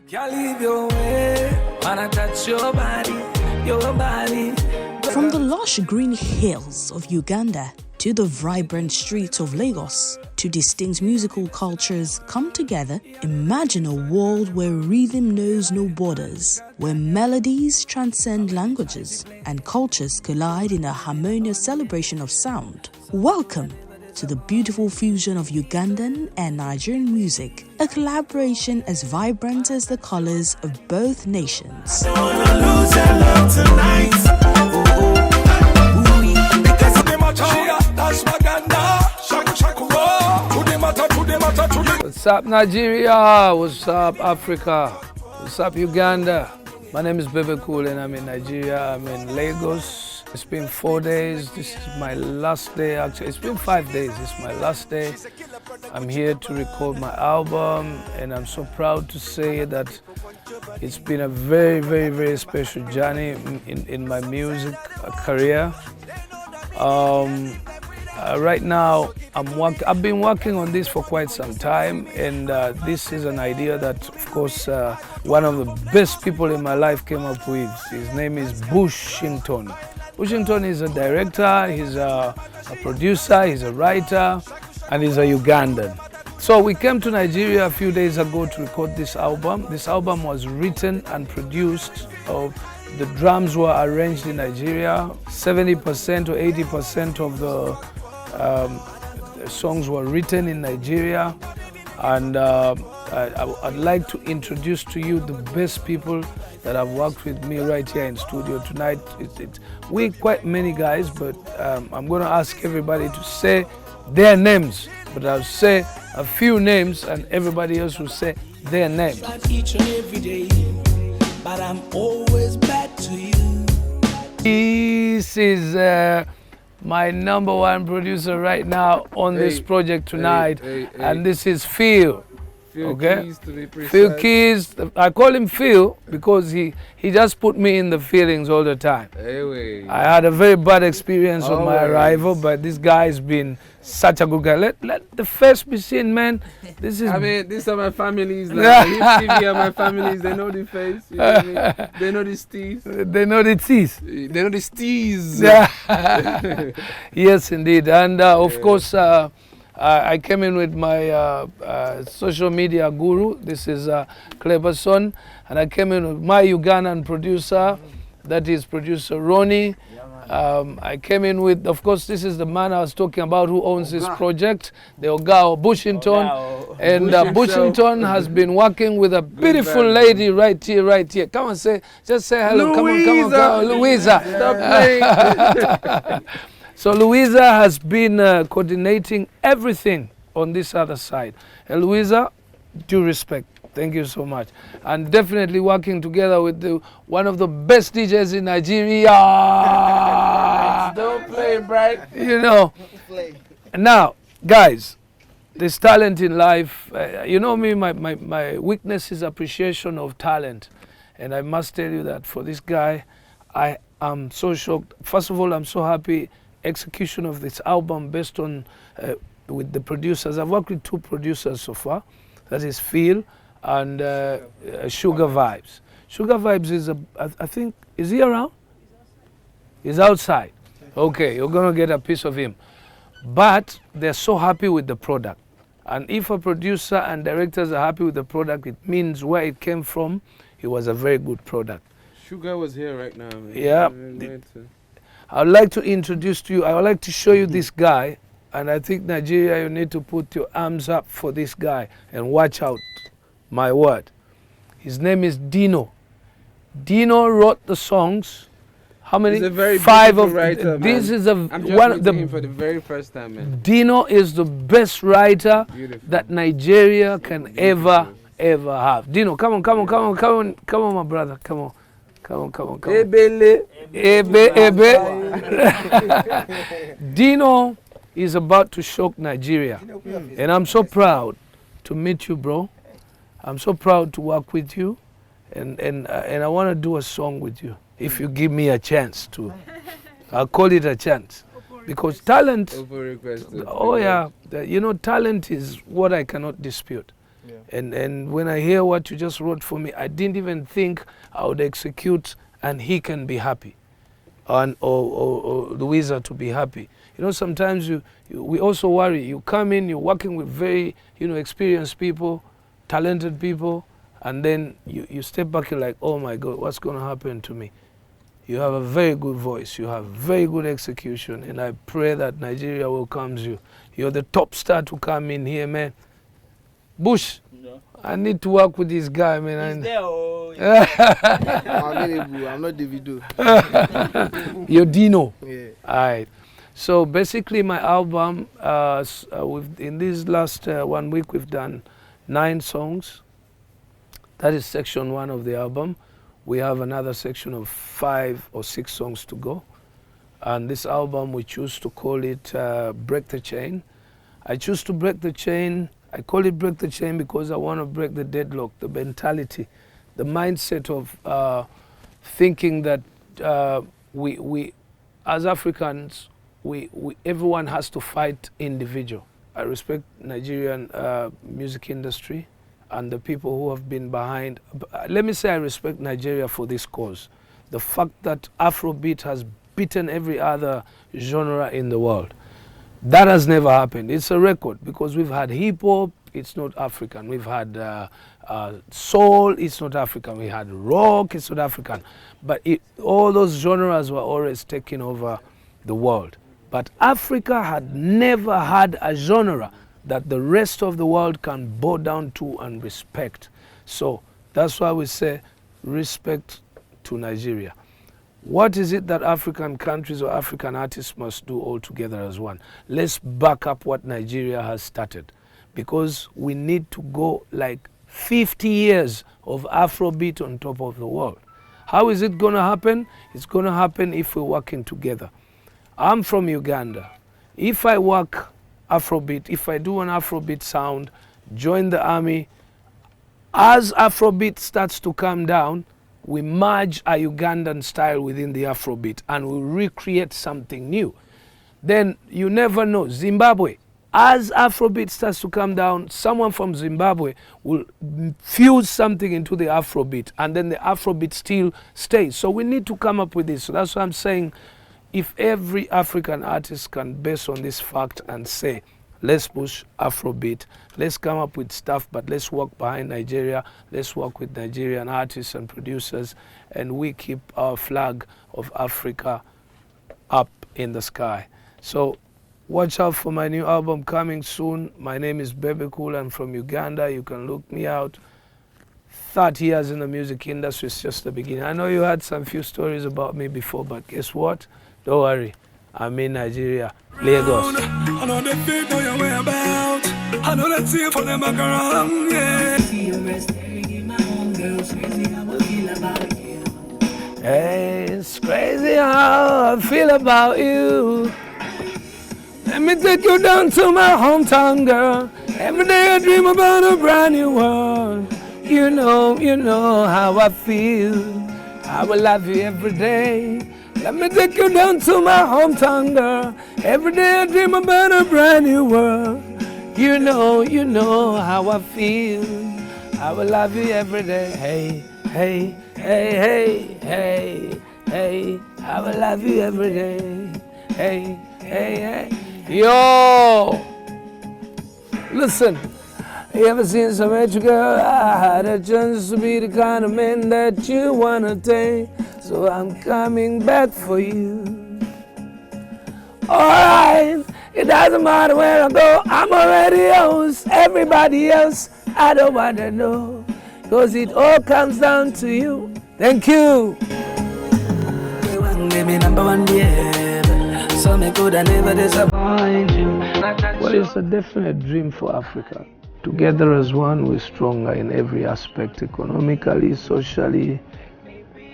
Can't leave your way, wanna touch your body, your body. From the lush green hills of Uganda to the vibrant streets of Lagos, two distinct musical cultures come together. Imagine a world where rhythm knows no borders, where melodies transcend languages and cultures collide in a harmonious celebration of sound. Welcome to the beautiful fusion of Ugandan and Nigerian music, a collaboration as vibrant as the colors of both nations. What's up, Nigeria? What's up, Africa? What's up, Uganda? My name is Bebe and I'm in Nigeria. I'm in Lagos. It's been 4 days. This is my last day. Actually, it's been 5 days. It's my last day. I'm here to record my album, and I'm so proud to say that it's been a very, very, very special journey in my music career. Right now, I've been working on this for quite some time, and this is an idea that, of course, one of the best people in my life came up with. His name is Bushington. Bushington is a director, he's a producer, he's a writer, and he's a Ugandan. So we came to Nigeria a few days ago to record this album. This album was written and produced. The drums were arranged in Nigeria. 70% or 80% of the songs were written in Nigeria. And I'd like to introduce to you the best people that have worked with me right here in studio tonight. We're quite many guys, but I'm going to ask everybody to say their names. But I'll say a few names and everybody else will say their names. Each and every day, but I'm always back to you. This is my #1 producer right now on this project tonight, and this is Phil. Okay, Keys, to be precise. Phil Keys. I call him Phil because he just put me in the feelings all the time. I had a very bad experience on my arrival, but this guy's been such a good guy. Let the face be seen, man. This is. I mean, these are my families. Like HIPTV are my families. They know the face. You know what I mean? They know the steez. They know the teeth. They know the steez. Yeah. Yes, indeed, and of course. I came in with my social media guru. This is Cleberson, and I came in with my Ugandan producer, that is producer Ronnie. I came in with, of course, this is the man I was talking about who owns this project, the Ogao Bushington. And Bushington has been working with a beautiful lady right here. Come on, just say hello. Louisa. Come on, Louisa. Stop playing. So Louisa has been coordinating everything on this other side. And Louisa, due respect, thank you so much. And definitely working together with one of the best DJs in Nigeria. Don't play, Bright. You know. Now, guys, there's talent in life. You know me, my weakness is appreciation of talent. And I must tell you that for this guy, I am so shocked. First of all, I'm so happy. Execution of this album based on with the producers. I've worked with 2 producers so far. That is Phil and Sugar Vibes. Sugar Vibes is I think, is he around? He's outside. Okay, you're gonna get a piece of him. But they're so happy with the product. And if a producer and directors are happy with the product, it means where it came from, it was a very good product. Sugar was here right now, man. Yeah. I would like to introduce to you, I would like to show you this guy, and I think Nigeria, you need to put your arms up for this guy and watch out, my word. His name is Dino. Dino wrote the songs. How many? He's a very 5 of writer, this man. is a I'm just one of meeting him for the very first time, man. Dino is the best writer that Nigeria can ever have. Dino, come on, my brother, come on. Ebe. Dino is about to shock Nigeria, and I'm so proud to meet you, bro. I'm so proud to work with you, and I want to do a song with you if you give me a chance to. I'll call it a chance, because talent. Over requested. Oh yeah, you know, talent is what I cannot dispute. And when I hear what you just wrote for me, I didn't even think I would execute and he can be happy, and or Louisa to be happy. You know, sometimes we also worry. You come in, you're working with very, experienced people, talented people, and then you step back, you're like, oh my God, what's going to happen to me? You have a very good voice, you have very good execution, and I pray that Nigeria welcomes you. You're the top star to come in here, man. Bush, I need to work with this guy, man. He's there, oh. I'm available. I'm not Davido. You're Dino. Yeah. All right. So basically my album, in this last 1 week, we've done 9 songs. That is section 1 of the album. We have another section of 5 or 6 songs to go. And this album, we choose to call it Break the Chain. I choose to break the chain. I call it Break the Chain because I want to break the deadlock, the mentality, the mindset of thinking that we as Africans, everyone has to fight individual. I respect Nigerian music industry and the people who have been behind. Let me say I respect Nigeria for this cause. The fact that Afrobeat has beaten every other genre in the world. That has never happened. It's a record because we've had hip hop, it's not African. We've had soul, it's not African. We had rock, it's not African. But all those genres were always taking over the world. But Africa had never had a genre that the rest of the world can bow down to and respect. So that's why we say respect to Nigeria. What is it that African countries or African artists must do all together as one? Let's back up what Nigeria has started, because we need to go like 50 years of Afrobeat on top of the world. How is it going to happen? It's going to happen if we're working together. I'm from Uganda. If I work Afrobeat, if I do an Afrobeat sound, join the army, as Afrobeat starts to come down, we merge a Ugandan style within the Afrobeat and we recreate something new. Then you never know, Zimbabwe, as Afrobeat starts to come down, someone from Zimbabwe will fuse something into the Afrobeat and then the Afrobeat still stays. So we need to come up with this. So that's why I'm saying, if every African artist can base on this fact and say, let's push Afrobeat, let's come up with stuff, but let's work behind Nigeria, let's work with Nigerian artists and producers, and we keep our flag of Africa up in the sky. So watch out for my new album coming soon. My name is Bebe, I'm from Uganda. You can look me out. 30 years in the music industry is just the beginning. I know you had some few stories about me before, but guess what? Don't worry, I'm in Nigeria, Lagos. I know they feel know your way about. I know that's here for them back around, yeah. Hey, it's crazy how I feel about you. Let me take you down to my hometown, girl. Every day I dream about a brand new world. You know how I feel. I will love you every day. Let me take you down to my hometown, girl. Every day I dream about a brand new world. You know how I feel. I will love you every day. Hey, hey, hey, hey, hey, hey. I will love you every day. Hey, hey, hey. Yo! Listen. You ever seen some rich girl? I had a chance to be the kind of man that you wanna take. So I'm coming back for you. Alright, it doesn't matter where I go, I'm already yours. Everybody else, I don't wanna know. Cause it all comes down to you. Thank you. Well, it's a definite dream for Africa. Together as one, we're stronger in every aspect, economically, socially,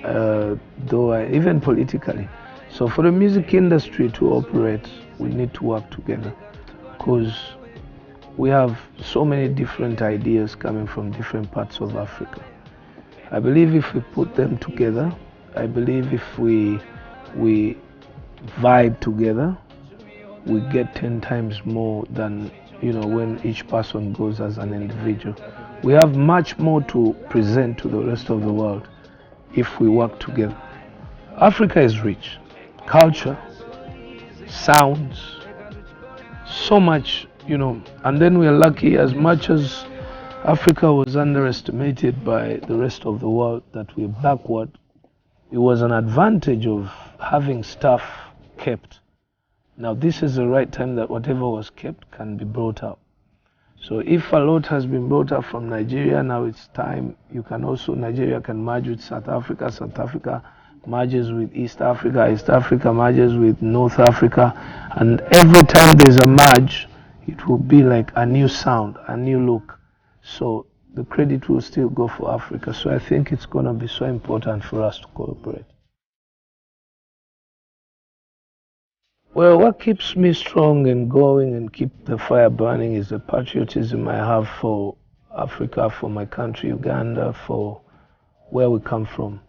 even politically. So for the music industry to operate, we need to work together, because we have so many different ideas coming from different parts of Africa. I believe if we put them together, I believe if we vibe together, we get 10 times more than when each person goes as an individual. We have much more to present to the rest of the world if we work together. Africa is rich. Culture, sounds, so much, and then we are lucky, as much as Africa was underestimated by the rest of the world, that we're backward. It was an advantage of having stuff kept. Now this is the right time that whatever was kept can be brought up. So if a lot has been brought up from Nigeria, now it's time. Nigeria can merge with South Africa merges with East Africa merges with North Africa, and every time there's a merge, it will be like a new sound, a new look. So the credit will still go for Africa. So I think it's going to be so important for us to cooperate. Well, what keeps me strong and going and keep the fire burning is the patriotism I have for Africa, for my country, Uganda, for where we come from.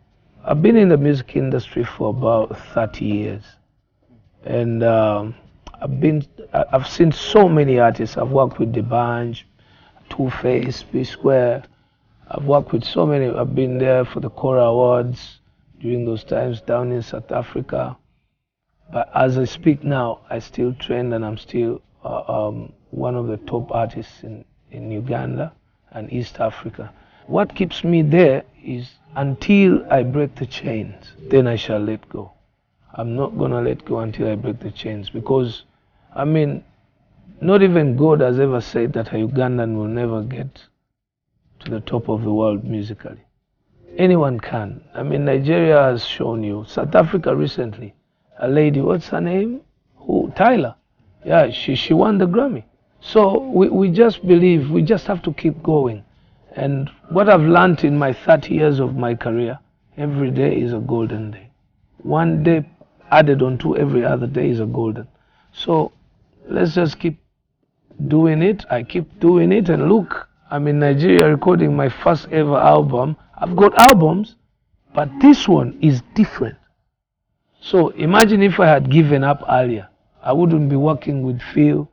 I've been in the music industry for about 30 years, and I've seen so many artists. I've worked with D'banj, Two-Face, P-Square. I've worked with so many. I've been there for the Cora Awards during those times down in South Africa. But as I speak now, I still train, and I'm still one of the top artists in Uganda and East Africa. What keeps me there is until I break the chains, then I shall let go. I'm not going to let go until I break the chains, because, not even God has ever said that a Ugandan will never get to the top of the world musically. Anyone can. Nigeria has shown you. South Africa recently, a lady, what's her name? Tyler. Yeah, she won the Grammy. So we just believe, we just have to keep going. And what I've learned in my 30 years of my career, every day is a golden day. One day added onto every other day is a golden. So let's just keep doing it. I keep doing it, and look, I'm in Nigeria recording my first ever album. I've got albums, but this one is different. So imagine if I had given up earlier. I wouldn't be working with Phil.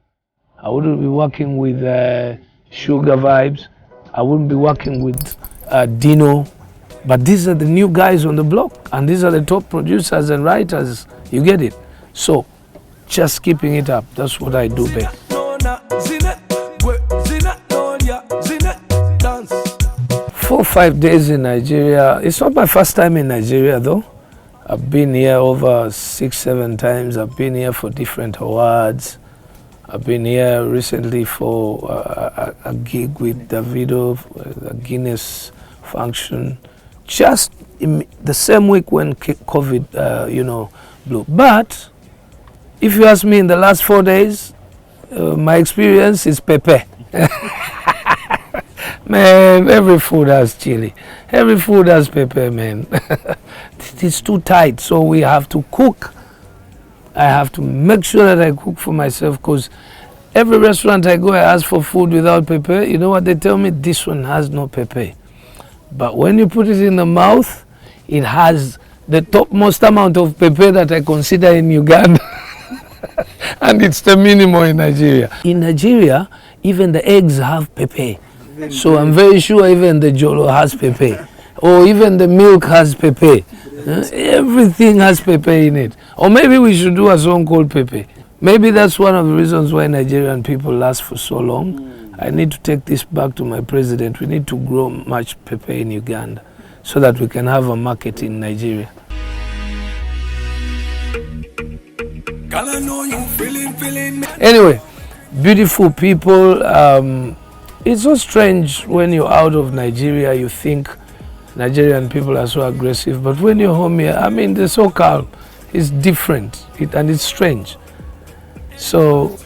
I wouldn't be working with Sugar Vibes. I wouldn't be working with Dino. But these are the new guys on the block, and these are the top producers and writers. You get it? So just keeping it up. That's what I do best. 4 or 5 days in Nigeria. It's not my first time in Nigeria though. I've been here over 6-7 times. I've been here for different awards. I've been here recently for a gig with Davido, a Guinness function, just in the same week when COVID, blew. But if you ask me, in the last 4 days, my experience is Pepe. Man, every food has chili. Every food has pepper, man. It's too tight, so we have to cook. I have to make sure that I cook for myself, because every restaurant I go, I ask for food without pepper. You know what they tell me? This one has no pepper. But when you put it in the mouth, it has the topmost amount of pepper that I consider in Uganda. And it's the minimum in Nigeria. In Nigeria, even the eggs have pepper. So I'm very sure even the jollo has pepper. Or even the milk has pepper. Everything has pepper in it. Or maybe we should do a song called Pepe. Maybe that's one of the reasons why Nigerian people last for so long. I need to take this back to my president. We need to grow much pepper in Uganda so that we can have a market in Nigeria. Anyway, beautiful people. It's so strange when you're out of Nigeria, you think Nigerian people are so aggressive, but when you're home here, they're so calm. It's different, and it's strange. So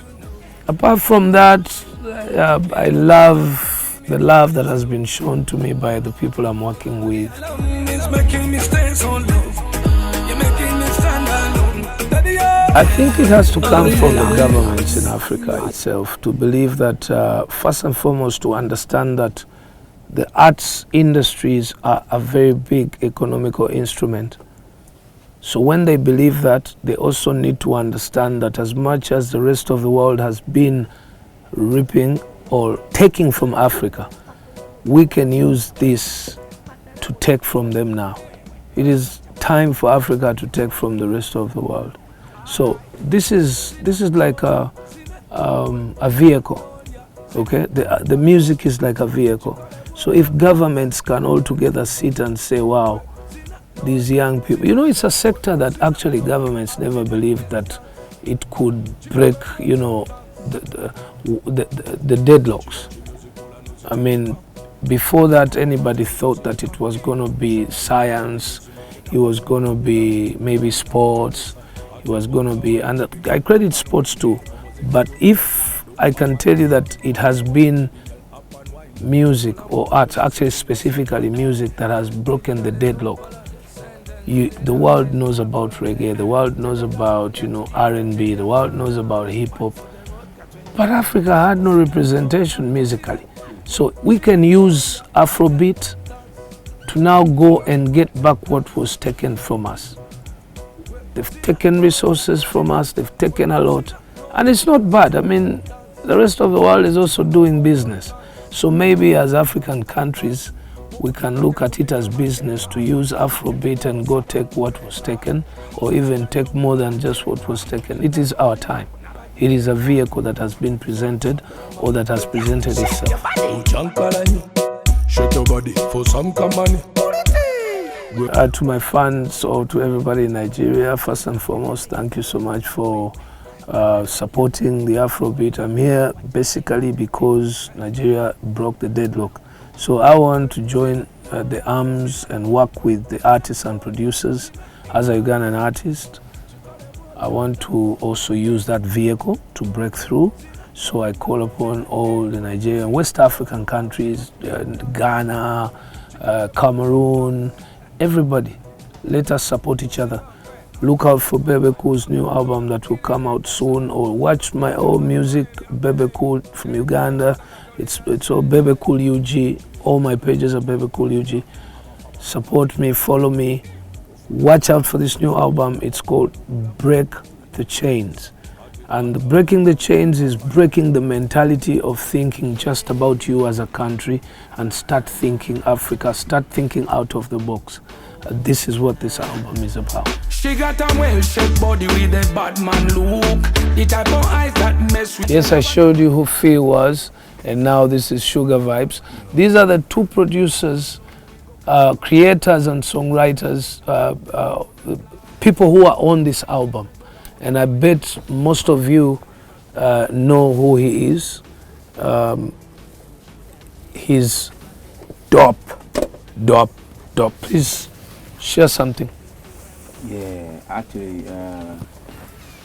apart from that, I love the love that has been shown to me by the people I'm working with. I think it has to come from the governments in Africa itself to believe that, first and foremost, to understand that the arts industries are a very big economical instrument. So when they believe that, they also need to understand that as much as the rest of the world has been reaping or taking from Africa, we can use this to take from them now. It is time for Africa to take from the rest of the world. So this is like a vehicle, okay? The music is like a vehicle. So if governments can all together sit and say, wow, these young people, you know, it's a sector that actually governments never believed that it could break, you know, the deadlocks. I mean, before that, anybody thought that it was going to be science, it was going to be maybe sports, it was going to be, and I credit sports too, but if I can tell you that it has been music or art, actually specifically music, that has broken the deadlock. The world knows about reggae, the world knows about, you know, R&B, the world knows about hip hop, but Africa had no representation musically. So we can use Afrobeat to now go and get back what was taken from us. They've taken resources from us, they've taken a lot, and it's not bad. I mean, the rest of the world is also doing business. So maybe as African countries, we can look at it as business to use Afrobeat and go take what was taken, or even take more than just what was taken. It is our time. It is a vehicle that has been presented, or that has presented itself. Shake your body for some money. To my fans or to everybody in Nigeria, first and foremost, thank you so much for supporting the Afrobeat. I'm here basically because Nigeria broke the deadlock. So I want to join the arms and work with the artists and producers as a Ugandan artist. I want to also use that vehicle to break through. So I call upon all the Nigerian, West African countries, Ghana, Cameroon, everybody. Let us support each other. Look out for Bebe Cool's new album that will come out soon, or watch my old music, Bebe Cool from Uganda. It's all Bebe Cool UG. All my pages are Bebe Cool UG. Support me, follow me. Watch out for this new album. It's called Break the Chains. And breaking the chains is breaking the mentality of thinking just about you as a country and start thinking Africa, start thinking out of the box. This is what this album is about. She got a well-shaped body with a bad man look. The type of eyes that mess with. Yes, I showed you who Phil was, and now this is Sugar Vibes. These are the two producers, creators and songwriters, people who are on this album. And I bet most of you know who he is. He's dope. Please share something. Yeah, actually,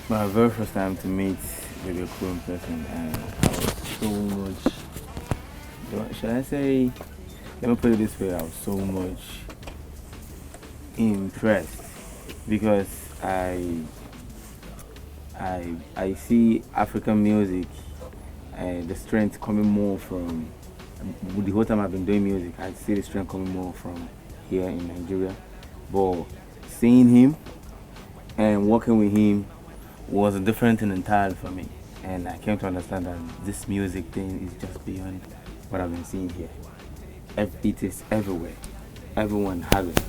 my very first time to meet Bebe Cool in person, and I was so much, should I say, let me put it this way, I was so much impressed, because I see African music and the strength coming more from, the whole time I've been doing music, I see the strength coming more from here in Nigeria. But seeing him and working with him was a different thing entirely for me. And I came to understand that this music thing is just beyond what I've been seeing here. It is everywhere. Everyone has it.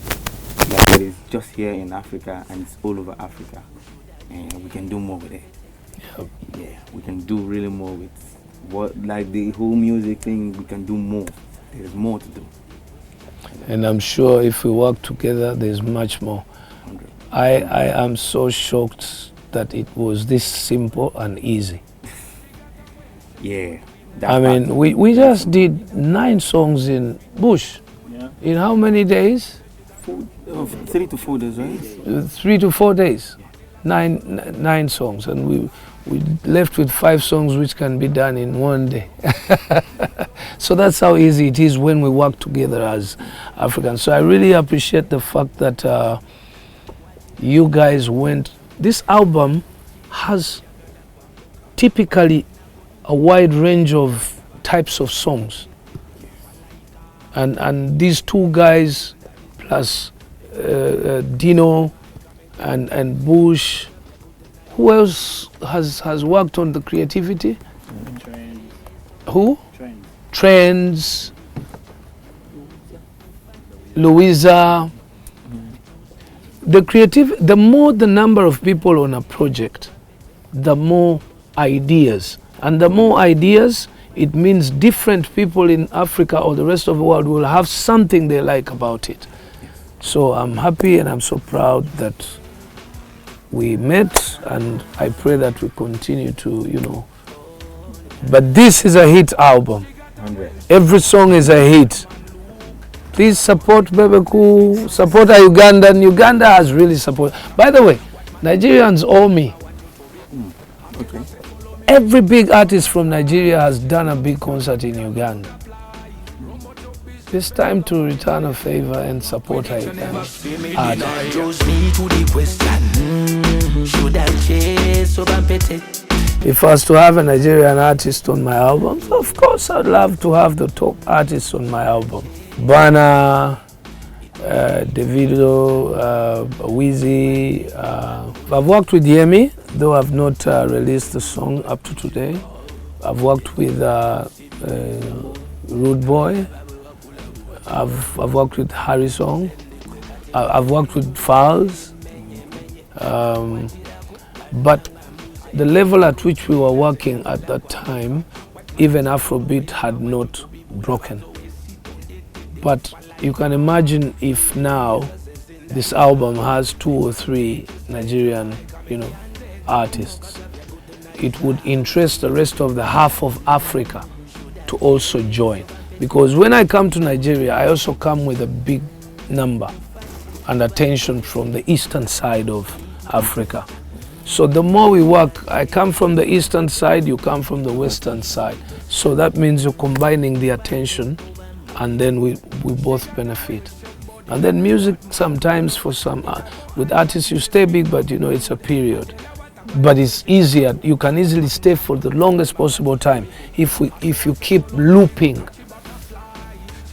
Like, it is just here in Africa, and it's all over Africa. And we can do more with it. Yep. Yeah, we can do really more with what, like the whole music thing, we can do more. There's more to do. And I'm sure if we work together, there's much more. I am so shocked that it was this simple and easy. Yeah. I mean, we just did 9 songs in Bush. Yeah. In how many days? 3 to 4 days, right? 3 to 4 days. 9 songs, and we left with 5 songs which can be done in one day. So that's how easy it is when we work together as Africans. So I really appreciate the fact that you guys went. This album has typically a wide range of types of songs, and these 2 guys plus Dino and Bush. Who else has worked on the creativity? Who? Trends. Louisa. The more the number of people on a project, the more ideas. And the more ideas, it means different people in Africa or the rest of the world will have something they like about it. So I'm happy and I'm so proud that we met, and I pray that we continue to, But this is a hit album. 100. Every song is a hit. Please support Bebe, support a Ugandan. Uganda has really supported. By the way, Nigerians owe me. Okay. Every big artist from Nigeria has done a big concert in Uganda. It's time to return a favor and support a Ugandan artist. If I was to have a Nigerian artist on my album, of course I'd love to have the top artists on my album. Bana, Davido, Wheezy. I've worked with Yemi, though I've not released the song up to today. I've worked with Rude Boy. I've worked with Harry Song. I've worked with Falz. But the level at which we were working at that time, even Afrobeat had not broken. But you can imagine if now this album has 2 or 3 Nigerian, artists, it would interest the rest of the half of Africa to also join. Because when I come to Nigeria, I also come with a big number and attention from the eastern side of Africa. So the more we work, I come from the eastern side, you come from the western side. So that means you're combining the attention, and then we both benefit. And then music sometimes for some, with artists you stay big, but it's a period. But it's easier, you can easily stay for the longest possible time if you keep looping.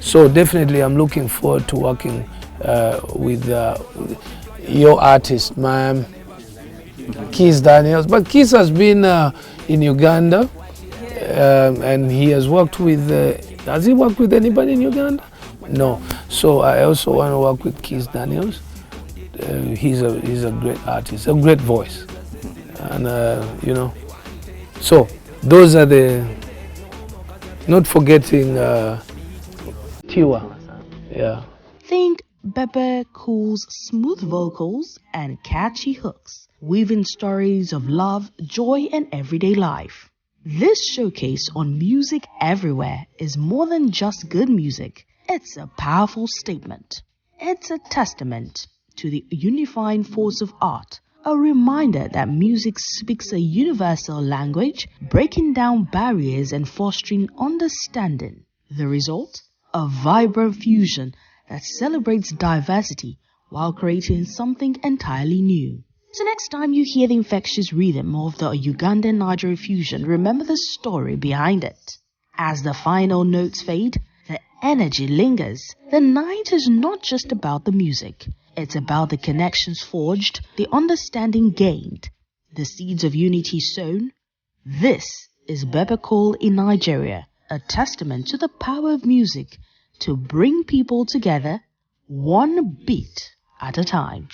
So definitely I'm looking forward to working with your artist, ma'am, Kiss Daniels. But Kiss has been in Uganda, and he has worked with, has he worked with anybody in Uganda? No. So I also want to work with Kiss Daniels. He's a great artist, a great voice. And, so those are the, not forgetting Tiwa. Yeah. Think Bebe Cool's smooth vocals and catchy hooks, weaving stories of love, joy, and everyday life. This showcase on Music Everywhere is more than just good music. It's a powerful statement. It's a testament to the unifying force of art, a reminder that music speaks a universal language, breaking down barriers and fostering understanding. The result? A vibrant fusion that celebrates diversity while creating something entirely new. So next time you hear the infectious rhythm of the Ugandan Nigeria fusion, remember the story behind it. As the final notes fade, the energy lingers. The night is not just about the music. It's about the connections forged, the understanding gained, the seeds of unity sown. This is Bebe Cool in Nigeria, a testament to the power of music to bring people together one beat at a time.